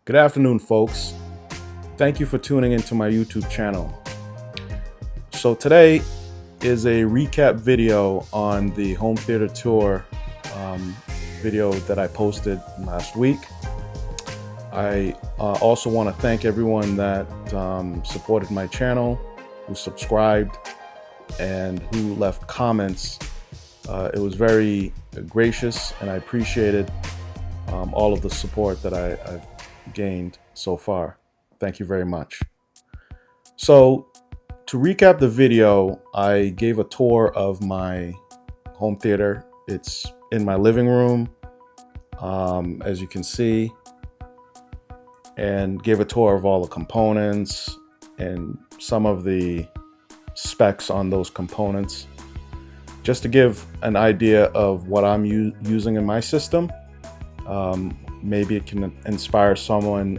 Good afternoon, folks. Thank you for tuning into my YouTube channel. So today is a recap video on the home theater tour video that I posted last week. I also want to thank everyone that supported my channel, who subscribed, and who left comments. It was very gracious, and I appreciated all of the support that I've gained so far. Thank you very much. So to recap the video, I gave a tour of my home theater. It's in my living room, as you can see, and gave a tour of all the components and some of the specs on those components, just to give an idea of what I'm using in my system. Maybe it can inspire someone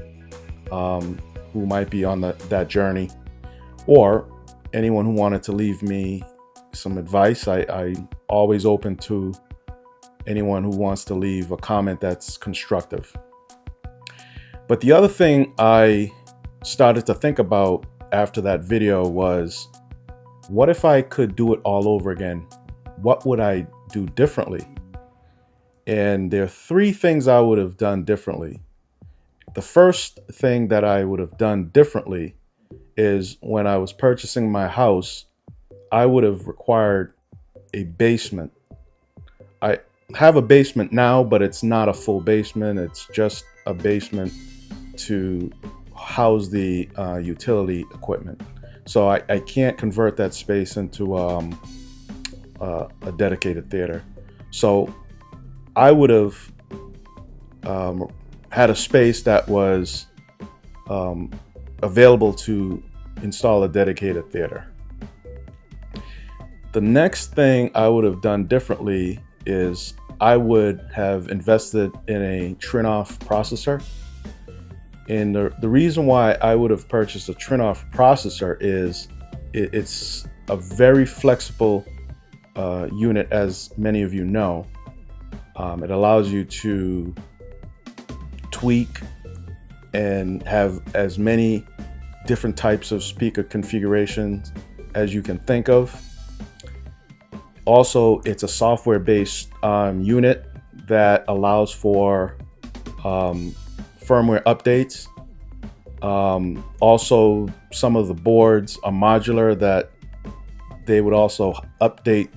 who might be on that journey, or anyone who wanted to leave me some advice. I'm always open to anyone who wants to leave a comment that's constructive. But the other thing I started to think about after that video was, what if I could do it all over again? What would I do differently? And there are three things I would have done differently. The first thing that I would have done differently is, when I was purchasing my house, I would have required a basement. I have a basement now, but it's not a full basement. It's just a basement to house the utility equipment. So I can't convert that space into a dedicated theater. So I would have had a space that was available to install a dedicated theater. The next thing I would have done differently is, I would have invested in a Troff processor. And the reason why I would have purchased a Troff processor is it's a very flexible unit, as many of you know. It allows you to tweak and have as many different types of speaker configurations as you can think of. Also, it's a software-based unit that allows for firmware updates. Also, some of the boards are modular, that they would also update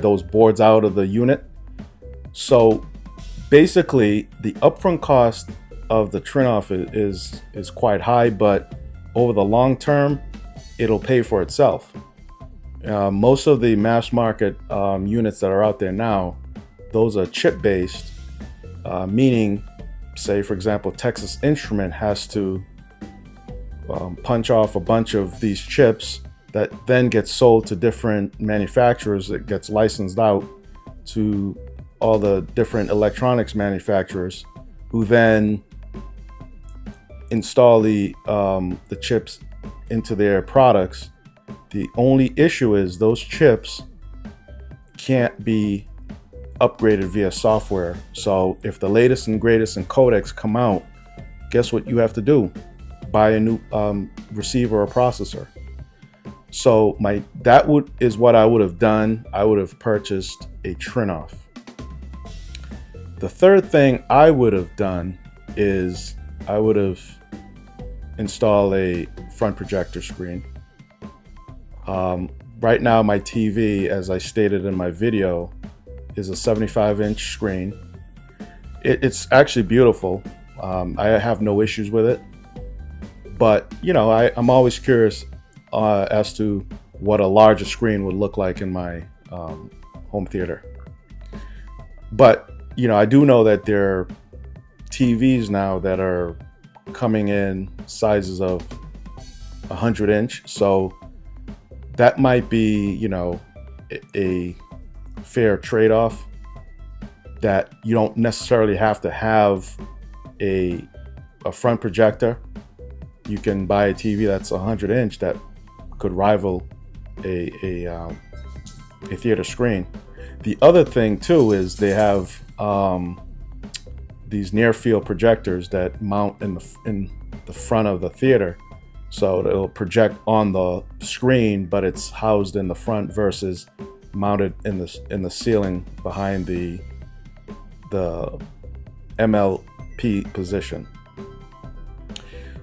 those boards out of the unit. So basically, the upfront cost of the Troff is quite high, but over the long term, it'll pay for itself. Most of the mass market units that are out there now, those are chip based, meaning, say for example, Texas Instrument has to punch off a bunch of these chips that then gets sold to different manufacturers. It gets licensed out to all the different electronics manufacturers, who then install the chips into their products. The only issue is, those chips can't be upgraded via software. So if the latest and greatest in codecs come out, guess what you have to do? Buy a new receiver or processor. So is what I would have done. I would have purchased a Troff. The third thing I would have done is, I would have installed a front projector screen. Right now, my TV, as I stated in my video, is a 75-inch screen. It's actually beautiful. I have no issues with it. But, I'm always curious as to what a larger screen would look like in my home theater. But, I do know that there are TVs now that are coming in sizes of 100-inch. So that might be, a fair trade-off, that you don't necessarily have to have a front projector. You can buy a TV that's 100-inch that could rival a theater screen. The other thing too is, they have these near field projectors that mount in the front of the theater. So it'll project on the screen, but it's housed in the front versus mounted in the ceiling behind the MLP position.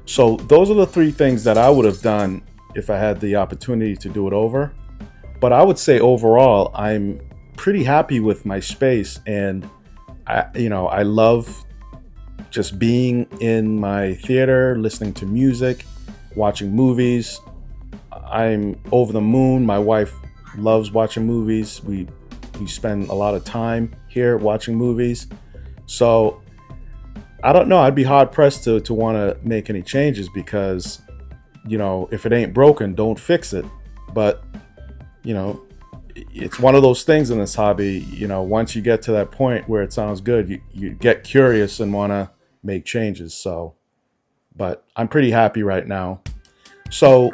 So those are the three things that I would have done if I had the opportunity to do it over. But I would say overall, I'm pretty happy with my space, and I love just being in my theater, listening to music, watching movies. I'm over the moon. My wife loves watching movies. We spend a lot of time here watching movies. So I don't know. I'd be hard pressed to want to make any changes because, if it ain't broken, don't fix it. But, it's one of those things in this hobby, once you get to that point where it sounds good, you get curious and want to make changes. So, but I'm pretty happy right now. So,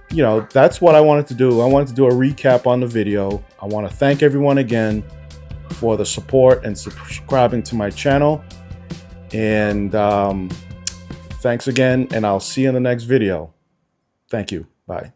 that's what I wanted to do. I wanted to do a recap on the video. I want to thank everyone again for the support and subscribing to my channel. And thanks again, and I'll see you in the next video. Thank you. Bye.